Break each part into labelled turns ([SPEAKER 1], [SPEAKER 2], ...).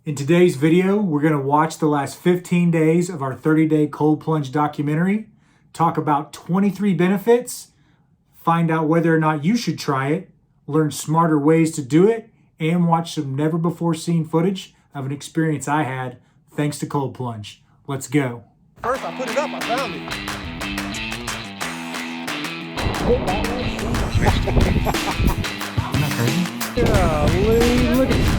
[SPEAKER 1] In today's video, we're going to watch the last 15 days of our 30-day cold plunge documentary, talk about 23 benefits, find out whether or not you should try it, learn smarter ways to do it, and watch some never-before-seen footage of an experience I had thanks to cold plunge. Let's go.
[SPEAKER 2] First I put it up, I found it.
[SPEAKER 1] Isn't that crazy?
[SPEAKER 2] Golly, look at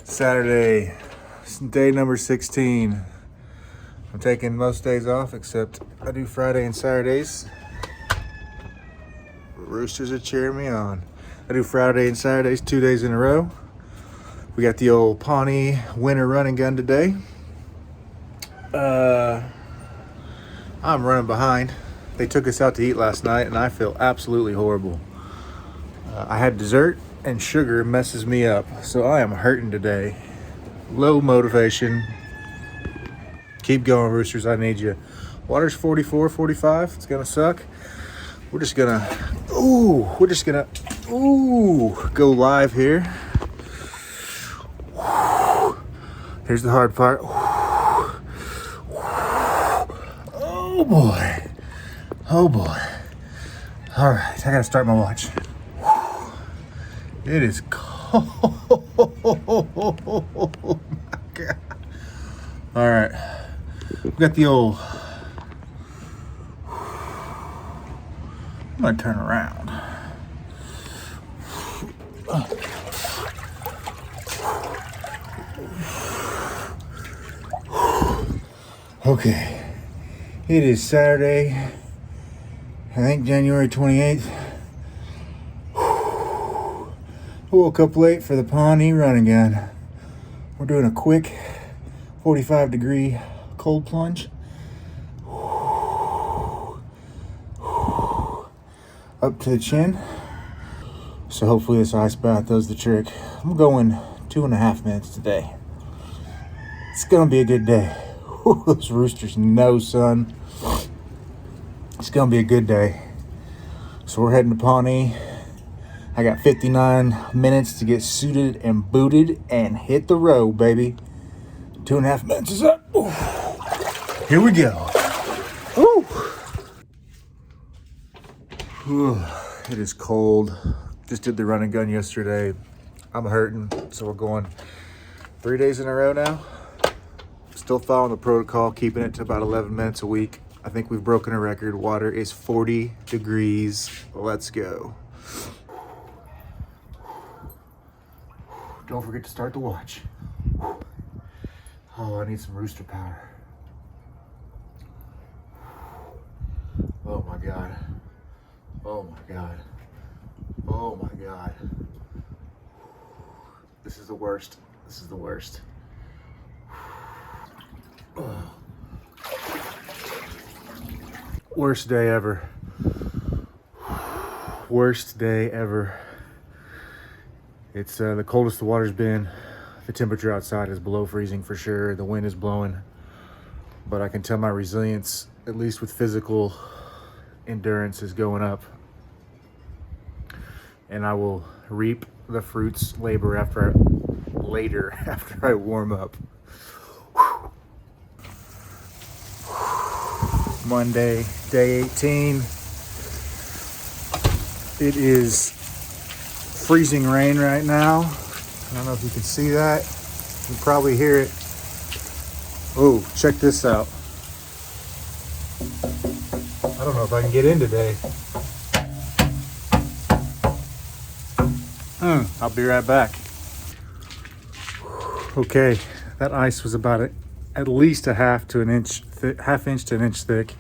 [SPEAKER 3] Saturday, day number 16. I'm taking most days off except I do Friday and Saturdays. Roosters are cheering me on. I do Friday and Saturdays 2 days in a row. We got the old Pawnee winter running gun today. I'm running behind. They took us out to eat last night and I feel absolutely horrible. I had dessert and sugar messes me up, so I am hurting today. Low motivation. Keep going, Roosters, I need you. Water's 44, 45, it's gonna suck. We're just gonna go live here. Here's the hard part. Oh boy. Oh boy. All right, I gotta start my watch. It is cold. Oh my God. All right, we got the old, I'm gonna turn around. Okay, it is Saturday, I think January 28th. Woke up late for the Pawnee run again. We're doing a quick 45-degree cold plunge. Up to the chin. So hopefully this ice bath does the trick. I'm going 2.5 minutes today. It's gonna be a good day. Those roosters know, son. It's gonna be a good day. So we're heading to Pawnee. I got 59 minutes to get suited and booted and hit the road, baby. 2.5 minutes is up. Ooh. Here we go. Ooh. Ooh. It is cold. Just did the run and gun yesterday. I'm hurting, so we're going 3 days in a row now. Still following the protocol, keeping it to about 11 minutes a week. I think we've broken a record. Water is 40 degrees. Let's go. Don't forget to start the watch. Oh, I need some rooster power. Oh my God. Oh my God. Oh my God. This is the worst. This is the worst. Worst day ever. Worst day ever. It's the coldest the water's been. The temperature outside is below freezing for sure. The wind is blowing. But I can tell my resilience, at least with physical endurance, is going up. And I will reap the fruits later after I warm up. Monday, day 18. It is freezing rain right now. I don't know if you can see that. You can probably hear it. Oh, check this out. I don't know if I can get in today. I'll be right back. Okay, that ice was about at least a half inch to an inch thick.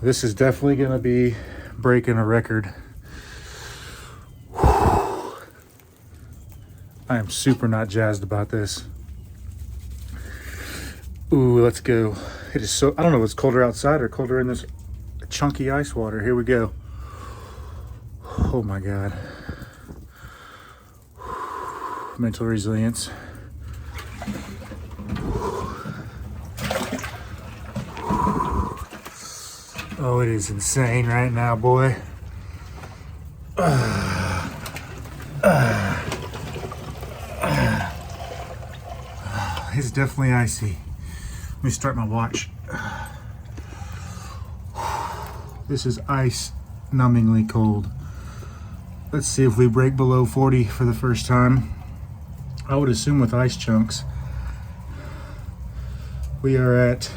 [SPEAKER 3] This is definitely gonna be breaking a record. I am super not jazzed about this. Ooh, let's go. It is so, I don't know if it's colder outside or colder in this chunky ice water. Here we go. Oh my God. Mental resilience.
[SPEAKER 1] Oh, it is insane right now, boy. It's definitely icy. Let me start my watch. This is ice numbingly cold. Let's see if we break below 40 for the first time. I would assume with ice chunks. We are at,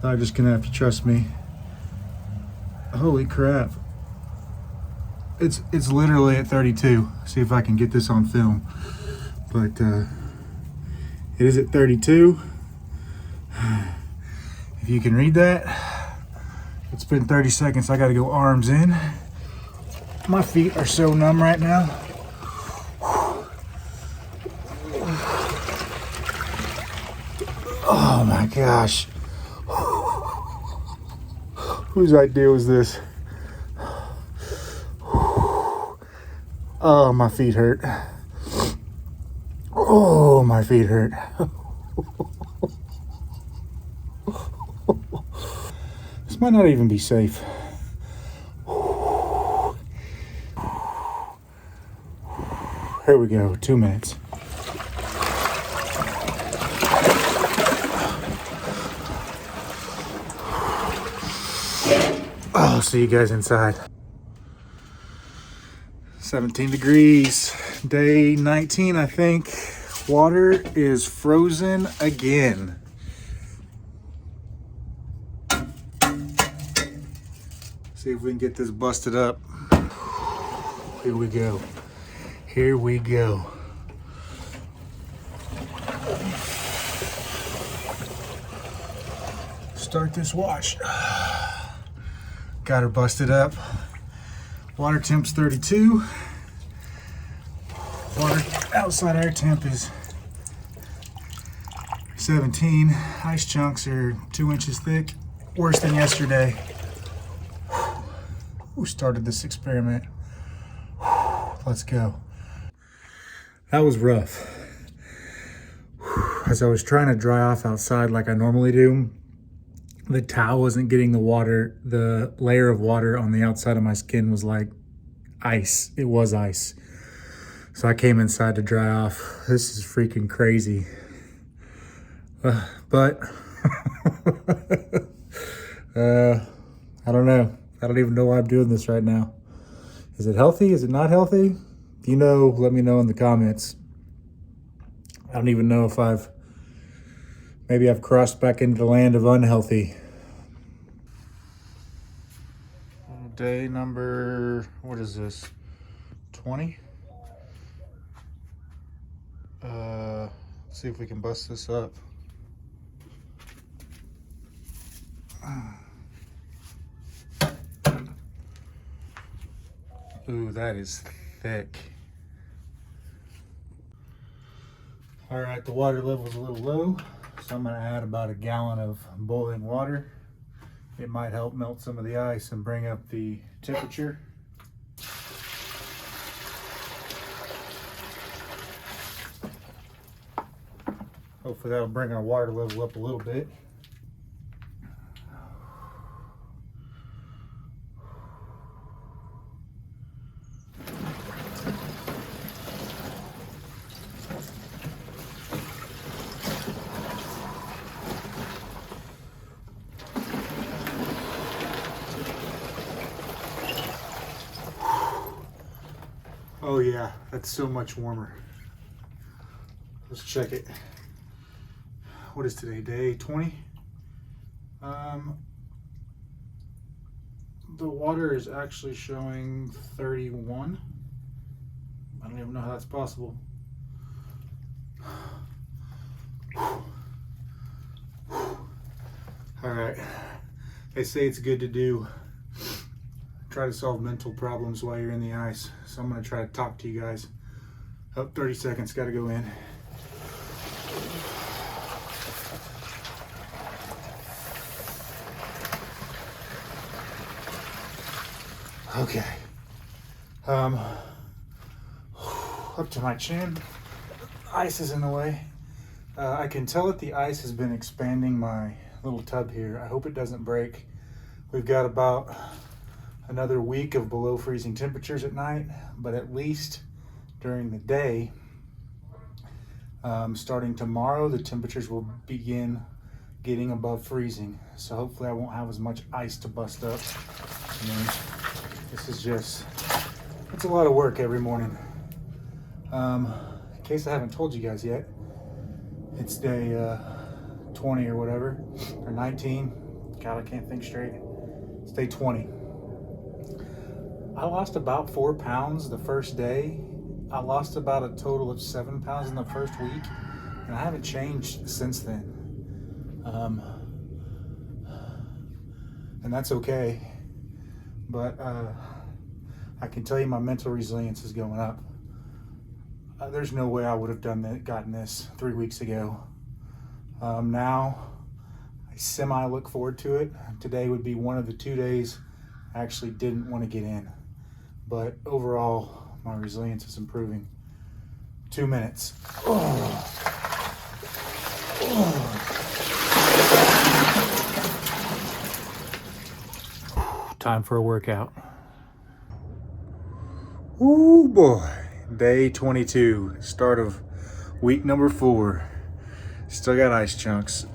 [SPEAKER 1] I'm just gonna have to trust me. Holy crap. It's literally at 32. See if I can get this on film. But it is at 32. If you can read that, it's been 30 seconds. I gotta go arms in. My feet are so numb right now. Oh my gosh. Whose idea was this? Oh, my feet hurt. Oh, my feet hurt. This might not even be safe. Here we go, 2 minutes. I'll see you guys inside. 17 degrees, day 19, I think. Water is frozen again. See if we can get this busted up. Here we go. Here we go. Start this wash. Got her busted up. Water temp's 32. Water outside air temp is 17. Ice chunks are 2 inches thick. Worse than yesterday. Who started this experiment? Let's go. That was rough. As I was trying to dry off outside like I normally do, the towel wasn't getting the water. The layer of water on the outside of my skin was like ice. It was ice. So I came inside to dry off. This is freaking crazy. But I don't know. I don't even know why I'm doing this right now. Is it healthy? Is it not healthy? If you know, let me know in the comments. I don't even know if maybe I've crossed back into the land of unhealthy. Day number, what is this? 20? Let's see if we can bust this up. Ooh, that is thick. All right, the water level's a little low, so I'm gonna add about a gallon of boiling water. It might help melt some of the ice and bring up the temperature. Hopefully that'll bring our water level up a little bit. Oh yeah, that's so much warmer. Let's check it. What is today, day 20? The water is actually showing 31. I don't even know how that's possible. All right, they say it's good to try to solve mental problems while you're in the ice. So I'm gonna try to talk to you guys. Oh, 30 seconds, gotta go in. Okay. Up to my chin. Ice is in the way. I can tell that the ice has been expanding my
[SPEAKER 3] little tub here. I hope it doesn't break. We've got about another week of below freezing temperatures at night, but at least during the day, starting tomorrow, the temperatures will begin getting above freezing. So hopefully I won't have as much ice to bust up. I mean, this is just, it's a lot of work every morning. In case I haven't told you guys yet, it's day 20 or whatever, or 19. God, I can't think straight. It's day 20. I lost about 4 pounds the first day. I lost about a total of 7 pounds in the first week, and I haven't changed since then. And that's okay, but I can tell you my mental resilience is going up. There's no way I would have gotten this 3 weeks ago. Now I semi look forward to it. Today would be one of the 2 days I actually didn't want to get in, but overall my resilience is improving. 2 minutes. Time for a workout. Ooh boy, day 22, start of week number 4. Still got ice chunks.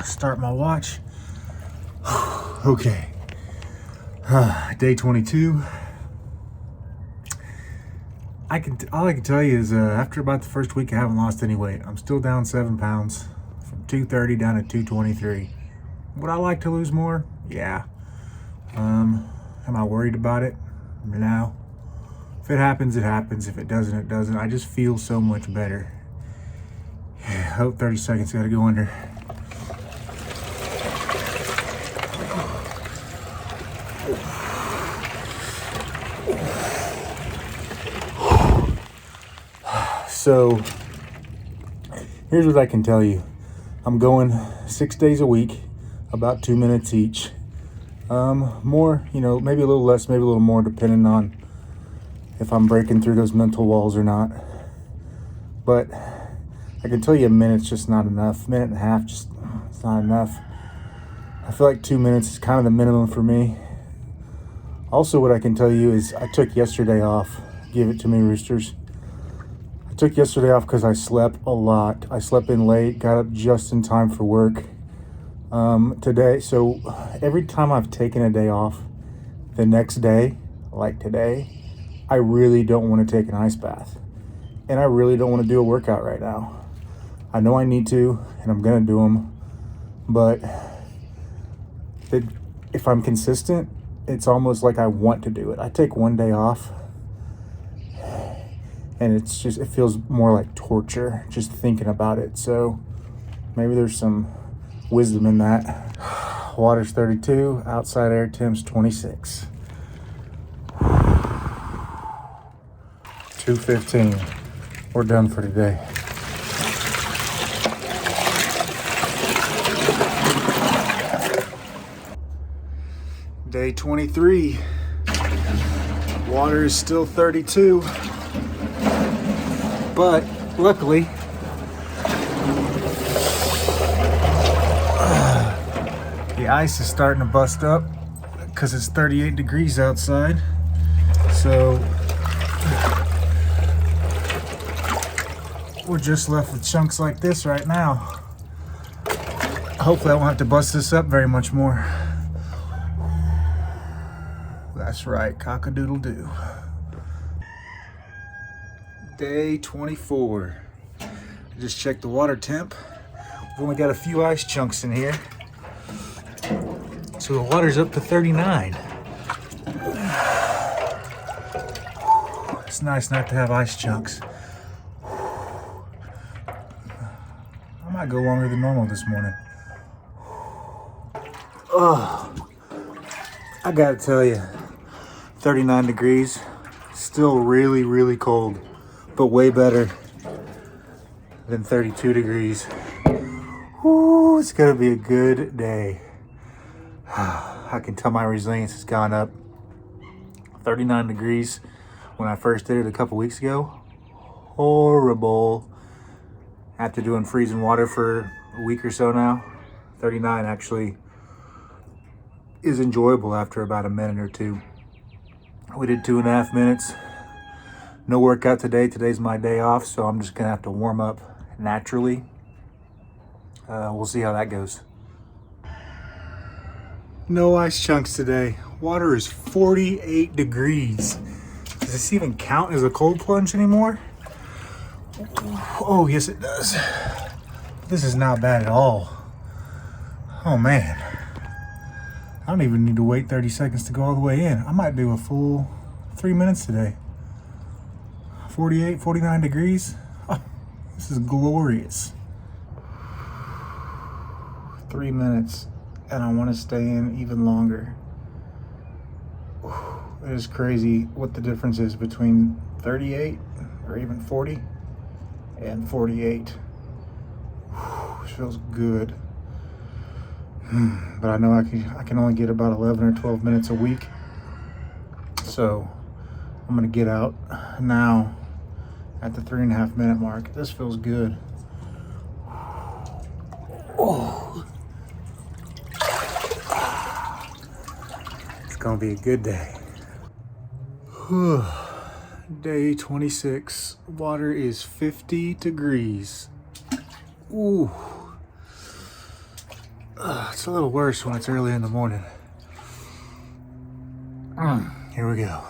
[SPEAKER 3] Start my watch. Okay. Day 22. All I can tell you is after about the first week, I haven't lost any weight. I'm still down 7 pounds from 230 down to 223. Would I like to lose more? Yeah. Am I worried about it? No. If it happens, it happens. If it doesn't, it doesn't. I just feel so much better. Oh, 30 seconds, gotta go under. So here's what I can tell you. I'm going 6 days a week, about 2 minutes each. More, maybe a little less, maybe a little more, depending on if I'm breaking through those mental walls or not. But I can tell you a minute's just not enough. Minute and a half, it's not enough. I feel like 2 minutes is kind of the minimum for me. Also, what I can tell you is I took yesterday off. Give it to me, Roosters. I took yesterday off because I slept a lot. I slept in late, got up just in time for work today. So every time I've taken a day off, the next day, like today, I really don't want to take an ice bath. And I really don't want to do a workout right now. I know I need to, and I'm going to do them. But if I'm consistent, it's almost like I want to do it. I take one day off, and it feels more like torture just thinking about it. So maybe there's some wisdom in that. Water's 32, outside air temps 26. 2:15. We're done for today. Day 23. Water is still 32. But luckily, the ice is starting to bust up because it's 38 degrees outside. So we're just left with chunks like this right now. Hopefully I won't have to bust this up very much more. That's right, cock-a-doodle-doo. Day 24. I just checked the water temp. We've only got a few ice chunks in here. So the water's up to 39. It's nice not to have ice chunks. I might go longer than normal this morning. Oh, I gotta tell you, 39 degrees, still really, really cold, but way better than 32 degrees. Ooh, it's gonna be a good day. I can tell my resilience has gone up. 39 degrees when I first did it a couple weeks ago. Horrible. After doing freezing water for a week or so now, 39 actually is enjoyable after about a minute or two. We did 2.5 minutes. No workout today. Today's my day off, so I'm just gonna have to warm up naturally. We'll see how that goes. No ice chunks today. Water is 48 degrees. Does this even count as a cold plunge anymore? Oh, yes it does. This is not bad at all. Oh man. I don't even need to wait 30 seconds to go all the way in. I might do a full 3 minutes today. 48, 49 degrees. Oh, this is glorious. 3 minutes, and I want to stay in even longer. It is crazy what the difference is between 38 or even 40 and 48. It feels good. But I know I can only get about 11 or 12 minutes a week. So I'm gonna get out now at the 3.5 minute mark. This feels good. Oh. It's gonna be a good day. Day 26. Water is 50 degrees. Ooh. It's a little worse when it's early in the morning. Here we go.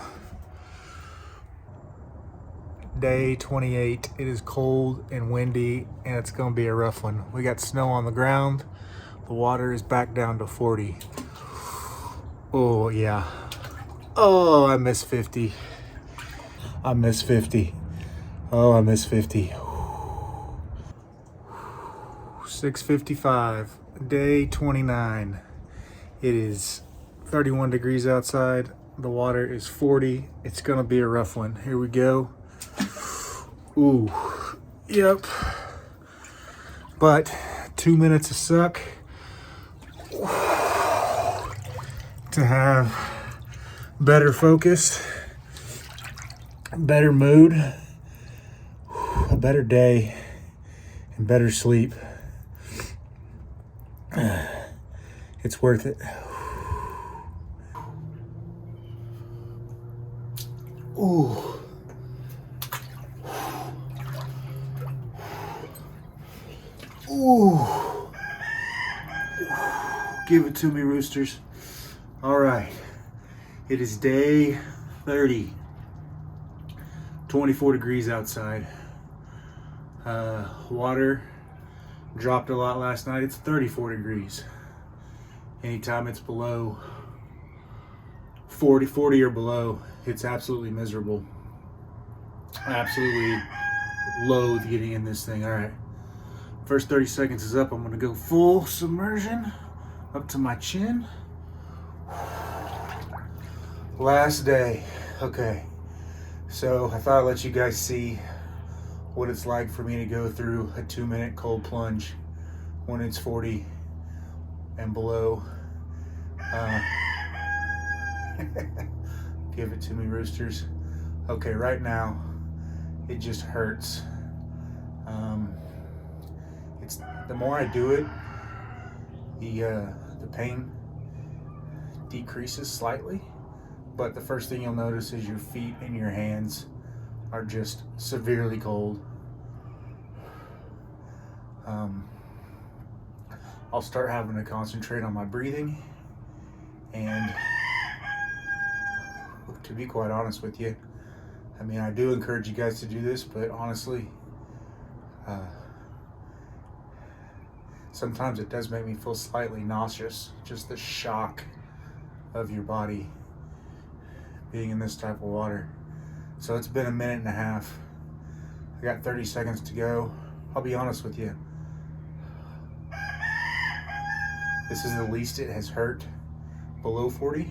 [SPEAKER 3] Day 28. It is cold and windy, and it's gonna be a rough one. We got snow on the ground. The water is back down to 40. Oh yeah. Oh, I miss 50. I miss 50. Oh, I miss 50. 6:55. Day 29. It is 31 degrees outside. The water is 40. It's gonna be a rough one. Here we go. Ooh, yep. But 2 minutes of suck to have better focus, better mood, a better day, and better sleep. It's worth it. Ooh. Ooh. Give it to me, roosters. All right. It is day 30. 24 degrees outside. Water dropped a lot last night. It's 34 degrees. Anytime it's below 40 or below, it's absolutely miserable. Absolutely loathe getting in this thing. All right. First 30 seconds is up. I'm gonna go full submersion up to my chin. Last day. Okay. So I thought I'd let you guys see what it's like for me to go through a 2-minute cold plunge when it's 40 and below. Give it to me, roosters. Okay, right now it just hurts. It's the more I do it, the pain decreases slightly, but the first thing you'll notice is your feet and your hands are just severely cold. I'll start having to concentrate on my breathing, and to be quite honest with you, I mean, I do encourage you guys to do this, but honestly, sometimes it does make me feel slightly nauseous, just the shock of your body being in this type of water. So it's been a minute and a half. I got 30 seconds to go. I'll be honest with you. This is the least it has hurt below 40.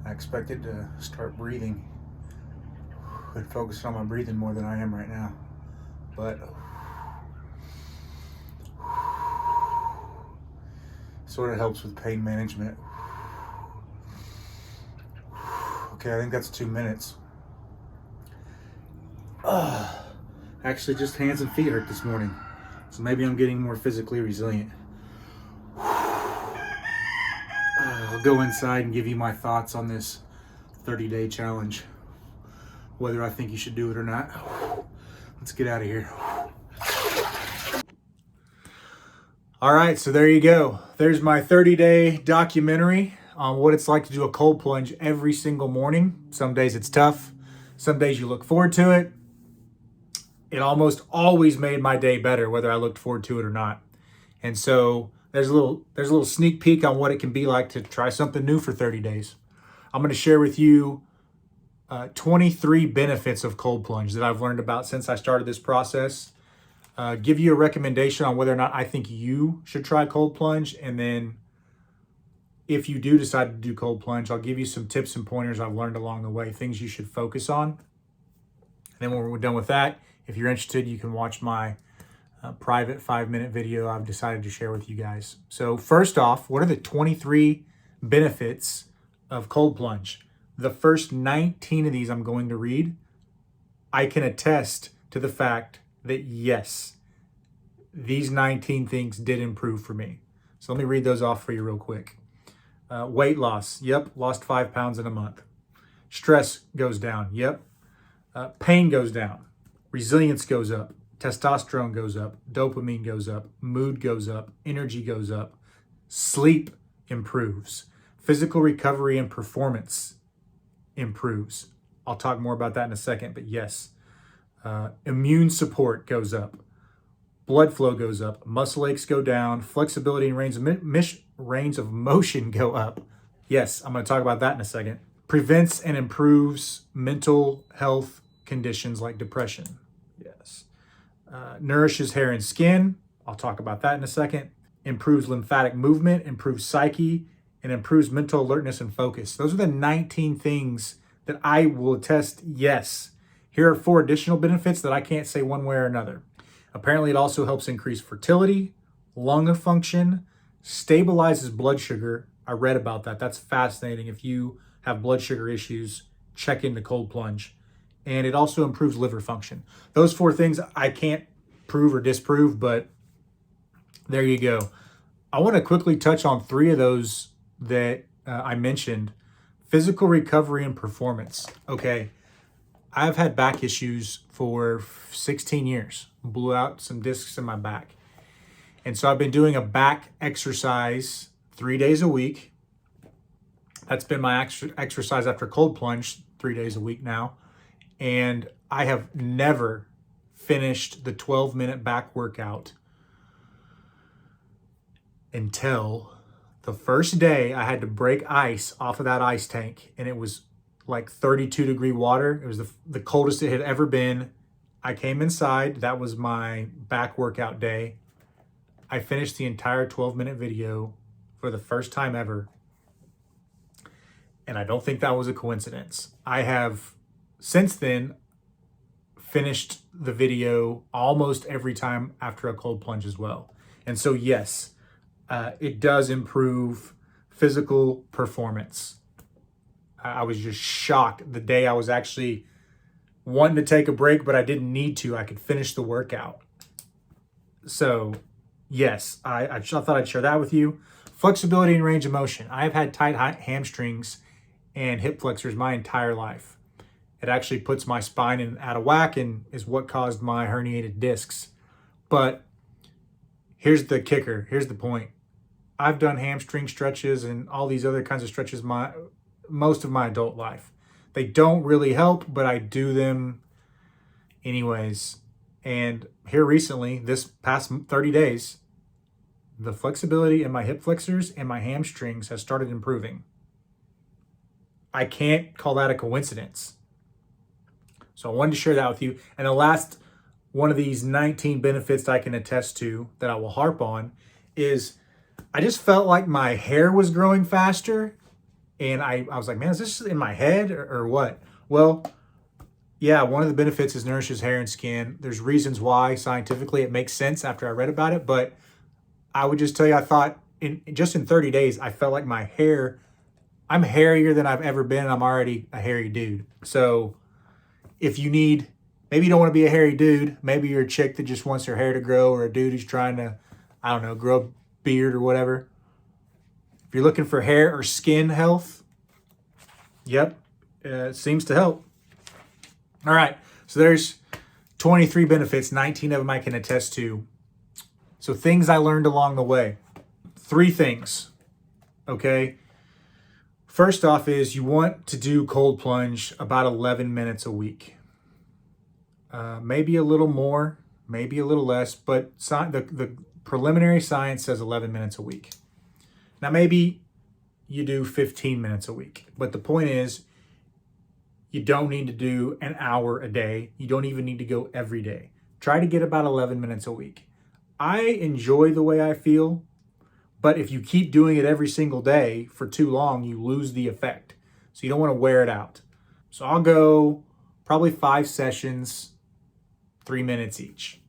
[SPEAKER 3] I expected to start breathing been focusing on my breathing more than I am right now. But sort of helps with pain management. Okay, I think that's 2 minutes. Actually, just hands and feet hurt this morning. So maybe I'm getting more physically resilient. I'll go inside and give you my thoughts on this 30-day challenge. Whether I think you should do it or not. Let's get out of here. All right, so there you go. There's my 30-day documentary on what it's like to do a cold plunge every single morning. Some days it's tough. Some days you look forward to it. It almost always made my day better, whether I looked forward to it or not. And so there's a little sneak peek on what it can be like to try something new for 30 days. I'm going to share with you 23 benefits of cold plunge that I've learned about since I started this process. Give you a recommendation on whether or not I think you should try cold plunge. And then if you do decide to do cold plunge, I'll give you some tips and pointers I've learned along the way, things you should focus on. And then when we're done with that, if you're interested, you can watch my private 5-minute video I've decided to share with you guys. So first off, what are the 23 benefits of cold plunge? The first 19 of these I'm going to read. I can attest to the fact that yes, these 19 things did improve for me. So let me read those off for you real quick. Weight loss. Yep, lost 5 pounds in a month. Stress goes down. Yep. Pain goes down. Resilience goes up. Testosterone goes up. Dopamine goes up. Mood goes up. Energy goes up. Sleep improves. Physical recovery and performance improves. I'll talk more about that in a second, but yes. Immune support goes up. Blood flow goes up. Muscle aches go down. Flexibility and range of motion go up. Yes, I'm going to talk about that in a second. Prevents and improves mental health conditions like depression. Yes. Nourishes hair and skin. I'll talk about that in a second. Improves lymphatic movement, improves psyche, and improves mental alertness and focus. Those are the 19 things that I will attest, yes. Here are 4 additional benefits that I can't say one way or another. Apparently, it also helps increase fertility, lung function, stabilizes blood sugar. I read about that. That's fascinating. If you have blood sugar issues, check into cold plunge. And it also improves liver function. Those 4 things I can't prove or disprove, but there you go. I want to quickly touch on 3 of those that I mentioned. Physical recovery and performance. Okay, I've had back issues for 16 years. Blew out some discs in my back. And so I've been doing a back exercise 3 days a week. That's been my exercise after cold plunge 3 days a week now. And I have never finished the 12-minute back workout until the first day I had to break ice off of that ice tank. And it was like 32-degree water. It was the coldest it had ever been. I came inside. That was my back workout day. I finished the entire 12-minute video for the first time ever. And I don't think that was a coincidence. I have since then finished the video almost every time after a cold plunge as well. And so yes, it does improve physical performance. I was just shocked the day I was actually wanting to take a break, but I didn't need to. I could finish the workout. So yes, I thought I'd share that with you. Flexibility and range of motion. I've had tight hamstrings and hip flexors my entire life. It actually puts my spine out of whack and is what caused my herniated discs. But here's the kicker. Here's the point. I've done hamstring stretches and all these other kinds of stretches most of my adult life. They don't really help, but I do them anyways. And here recently, this past 30 days, the flexibility in my hip flexors and my hamstrings has started improving. I can't call that a coincidence. So I wanted to share that with you. And the last one of these 19 benefits that I can attest to that I will harp on is I just felt like my hair was growing faster. And I was like, man, is this in my head or what? Well,
[SPEAKER 1] Yeah, one of the benefits is nourishes hair and skin. There's reasons why scientifically it makes sense after I read about it, but I would just tell you, I thought in 30 days, I felt like my hair, I'm hairier than I've ever been. And I'm already a hairy dude. So if you need, maybe you don't want to be a hairy dude. Maybe you're a chick that just wants her hair to grow, or a dude who's trying to, I don't know, grow a beard or whatever. If you're looking for hair or skin health, yep, it seems to help. All right, so there's 23 benefits, 19 of them I can attest to. So things I learned along the way. 3 things, okay? First off is you want to do cold plunge about 11 minutes a week. Maybe a little more, maybe a little less, but the preliminary science says 11 minutes a week. Now, maybe you do 15 minutes a week, but the point is you don't need to do an hour a day. You don't even need to go every day. Try to get about 11 minutes a week. I enjoy the way I feel, but if you keep doing it every single day for too long, you lose the effect. So you don't want to wear it out. So I'll go probably 5 sessions, 3 minutes each.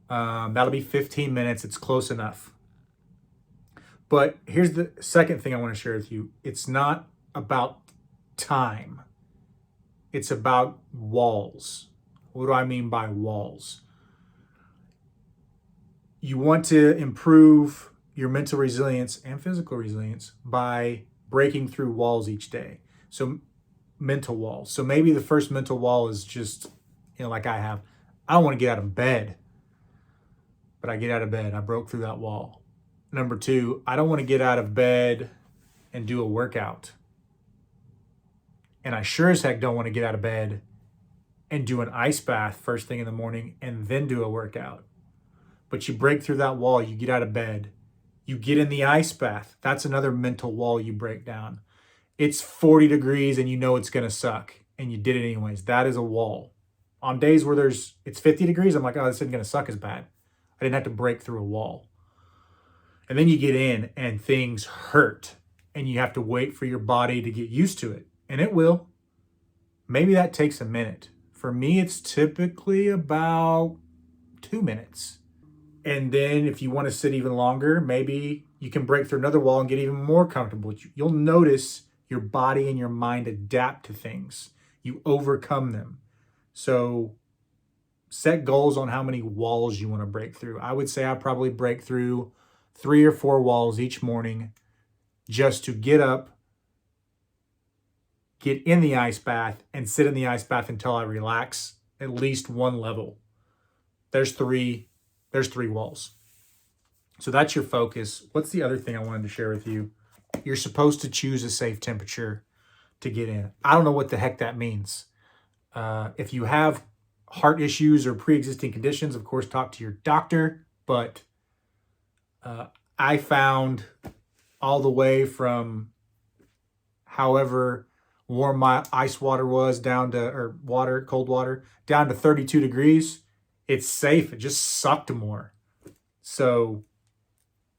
[SPEAKER 1] That'll be 15 minutes. It's close enough. But here's the second thing I want to share with you. It's not about time. It's about walls. What do I mean by walls? You want to improve your mental resilience and physical resilience by breaking through walls each day. So mental walls. So maybe the first mental wall is just, like I have, I don't want to get out of bed, but I get out of bed. I broke through that wall. Number 2, I don't want to get out of bed and do a workout. And I sure as heck don't want to get out of bed and do an ice bath first thing in the morning and then do a workout. But you break through that wall, you get out of bed, you get in the ice bath. That's another mental wall you break down. It's 40 degrees and you know it's going to suck and you did it anyways. That is a wall. On days where it's 50 degrees, I'm like, oh, this isn't going to suck as bad. I didn't have to break through a wall. And then you get in and things hurt and you have to wait for your body to get used to it. And it will. Maybe that takes a minute. For me, it's typically about 2 minutes. And then if you want to sit even longer, maybe you can break through another wall and get even more comfortable. You'll notice your body and your mind adapt to things. You overcome them. So set goals on how many walls you want to break through. I would say I probably break through 3 or 4 walls each morning just to get up, get in the ice bath, and sit in the ice bath until I relax at least one level. There's three walls. So that's your focus. What's the other thing I wanted to share with you? You're supposed to choose a safe temperature to get in. I don't know what the heck that means. If you have heart issues or pre-existing conditions, of course, talk to your doctor. But I found all the way from however warm my ice water was down to, or cold water, down to 32 degrees. It's safe. It just sucked more. So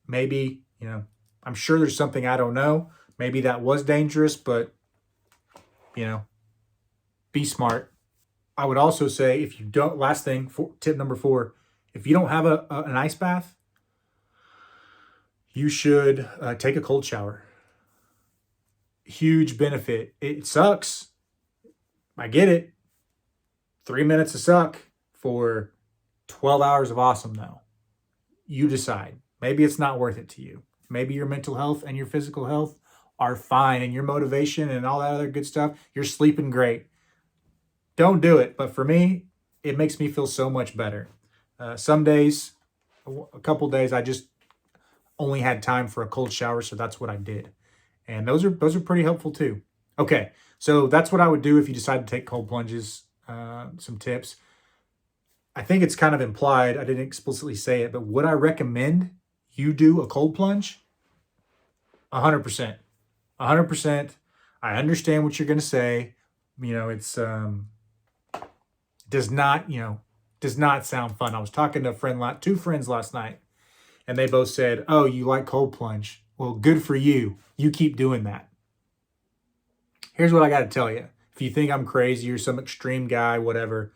[SPEAKER 1] maybe, I'm sure there's something I don't know. Maybe that was dangerous, but, be smart. I would also say if you don't, last thing, tip number 4, if you don't have an ice bath, you should take a cold shower. Huge benefit. It sucks. I get it. 3 minutes of suck for 12 hours of awesome, though. You decide. Maybe it's not worth it to you. Maybe your mental health and your physical health are fine, and your motivation and all that other good stuff, you're sleeping great. Don't do it. But for me, it makes me feel so much better. Some days, a couple days, I just only had time for a cold shower, so that's what I did. And those are pretty helpful too. Okay, so that's what I would do if you decide to take cold plunges. Some tips. I think it's kind of implied. I didn't explicitly say it, but would I recommend you do a cold plunge? 100%. 100%. I understand what you're going to say. It's does not sound fun. I was talking to 2 friends last night, and they both said, "Oh, you like cold plunge? Well, good for you. You keep doing that." Here's what I got to tell you. If you think I'm crazy or some extreme guy, whatever,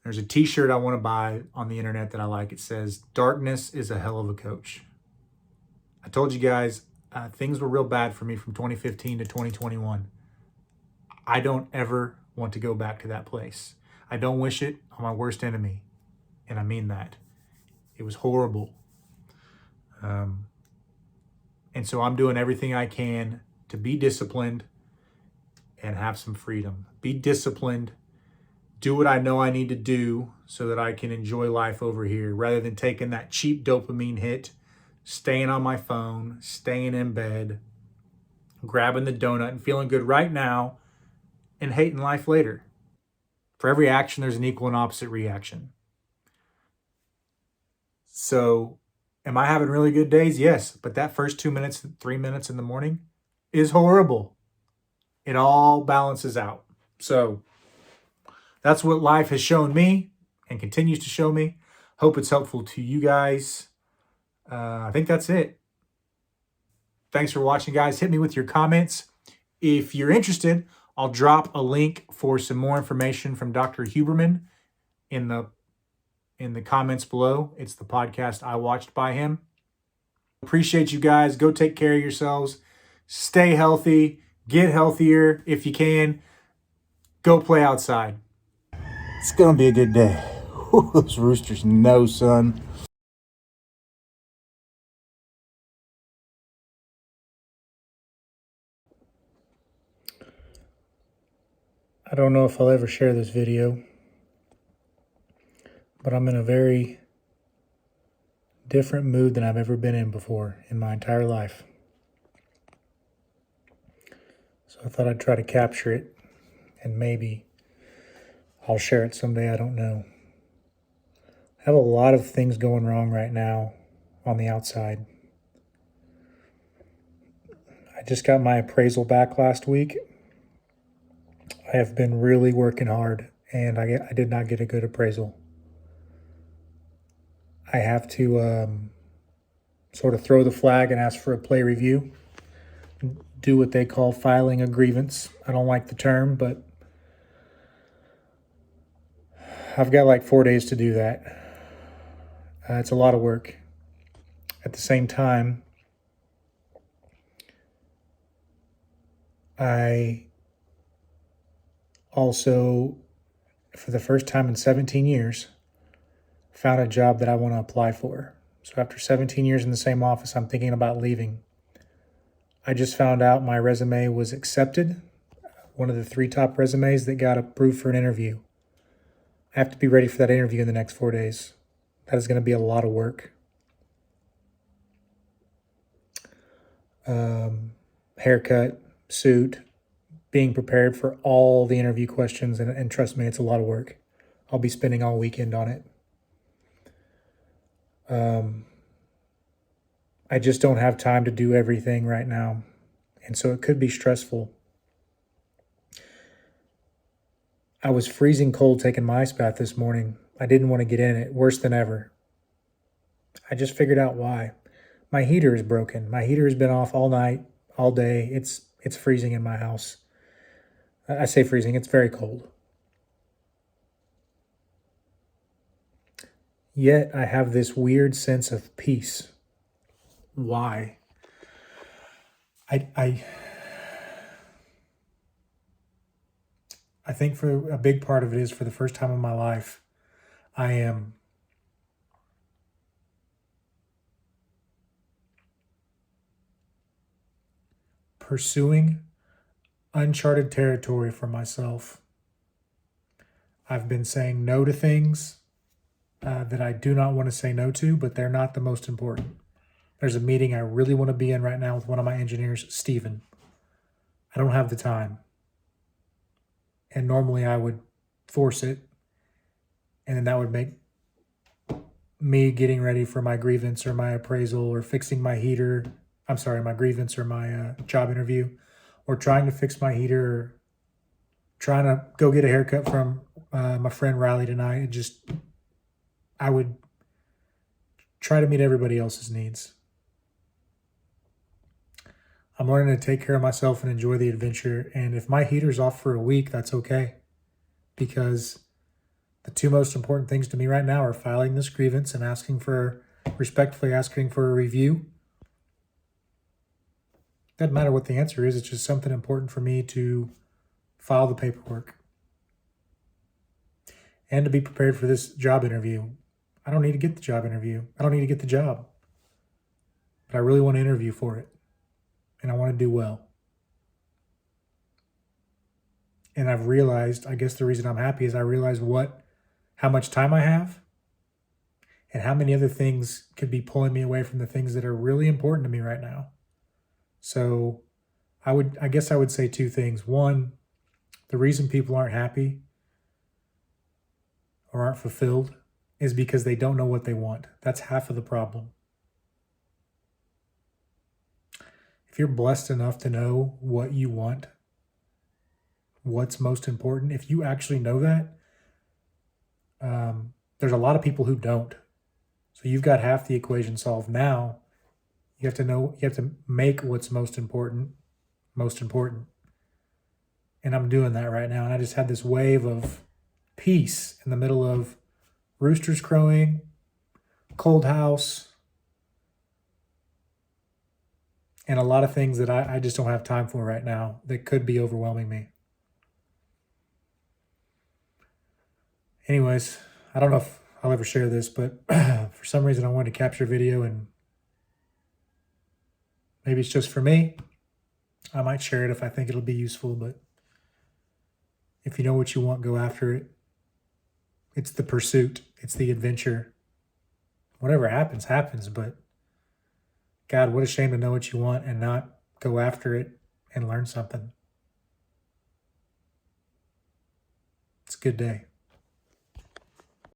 [SPEAKER 1] there's a t-shirt I want to buy on the internet that I like. It says, "Darkness is a hell of a coach." I told you guys, things were real bad for me from 2015 to 2021. I don't ever want to go back to that place. I don't wish it on my worst enemy. And I mean that. It was horrible. And so I'm doing everything I can to be disciplined and have some freedom. Be disciplined. Do what I know I need to do so that I can enjoy life over here rather than taking that cheap dopamine hit, staying on my phone, staying in bed, grabbing the donut and feeling good right now and hating life later. For every action, there's an equal and opposite reaction. So, am I having really good days? Yes. But that first 2 minutes, 3 minutes in the morning is horrible. It all balances out. So, that's what life has shown me and continues to show me. Hope it's helpful to you guys. I think that's it. Thanks for watching, guys. Hit me with your comments. If you're interested, I'll drop a link for some more information from Dr. Huberman in the comments below. It's the podcast I watched by him. Appreciate you guys. Go take care of yourselves. Stay healthy. Get healthier if you can. Go play outside.
[SPEAKER 3] It's going to be a good day. Whew, those roosters know, son.
[SPEAKER 1] I don't know if I'll ever share this video, but I'm in a very different mood than I've ever been in before in my entire life. So I thought I'd try to capture it, and maybe I'll share it someday. I don't know. I have a lot of things going wrong right now on the outside. I just got my appraisal back last week. I have been really working hard, and I did not get a good appraisal. I have to sort of throw the flag and ask for a play review. Do what they call filing a grievance. I don't like the term, but I've got like 4 days to do that. It's a lot of work. At the same time, I also, for the first time in 17 years, found a job that I want to apply for. So after 17 years in the same office, I'm thinking about leaving. I just found out my resume was accepted, one of the 3 top resumes that got approved for an interview. I have to be ready for that interview in the next 4 days. That is going to be a lot of work. Haircut, suit, being prepared for all the interview questions, and trust me, it's a lot of work. I'll be spending all weekend on it. I just don't have time to do everything right now, and so it could be stressful. I was freezing cold taking my ice bath this morning. I didn't want to get in it, worse than ever. I just figured out why. My heater is broken. My heater has been off all night, all day. It's freezing in my house. I say freezing, it's very cold. Yet I have this weird sense of peace. Why? I think for a big part of it is, for the first time in my life, I am pursuing uncharted territory for myself. I've been saying no to things that I do not want to say no to, but they're not the most important. There's a meeting I really want to be in right now with one of my engineers, Steven. I don't have the time. And normally I would force it, and then that would make me getting ready for my grievance or my appraisal or fixing my heater. I'm sorry, my grievance or my job interview, or trying to fix my heater, or trying to go get a haircut from my friend Riley tonight. I would try to meet everybody else's needs. I'm learning to take care of myself and enjoy the adventure. And if my heater's off for a week, that's okay. Because the two most important things to me right now are filing this grievance and respectfully asking for a review. Doesn't matter what the answer is. It's just something important for me to file the paperwork and to be prepared for this job interview. I don't need to get the job interview. I don't need to get the job. But I really want to interview for it. And I want to do well. And I've realized, I guess the reason I'm happy is I realize how much time I have and how many other things could be pulling me away from the things that are really important to me right now. So I guess I would say two things. One, the reason people aren't happy or aren't fulfilled is because they don't know what they want. That's half of the problem. If you're blessed enough to know what you want, what's most important, if you actually know that, there's a lot of people who don't. So you've got half the equation solved. Now you have to make what's most important. And I'm doing that right now. And I just had this wave of peace in the middle of roosters crowing, cold house, and a lot of things that I just don't have time for right now that could be overwhelming me. Anyways, I don't know if I'll ever share this, but for some reason I wanted to capture video, and maybe it's just for me. I might share it if I think it'll be useful, but if you know what you want, go after it. It's the pursuit. It's the adventure. Whatever happens, happens, but God, what a shame to know what you want and not go after it and learn something. It's a good day.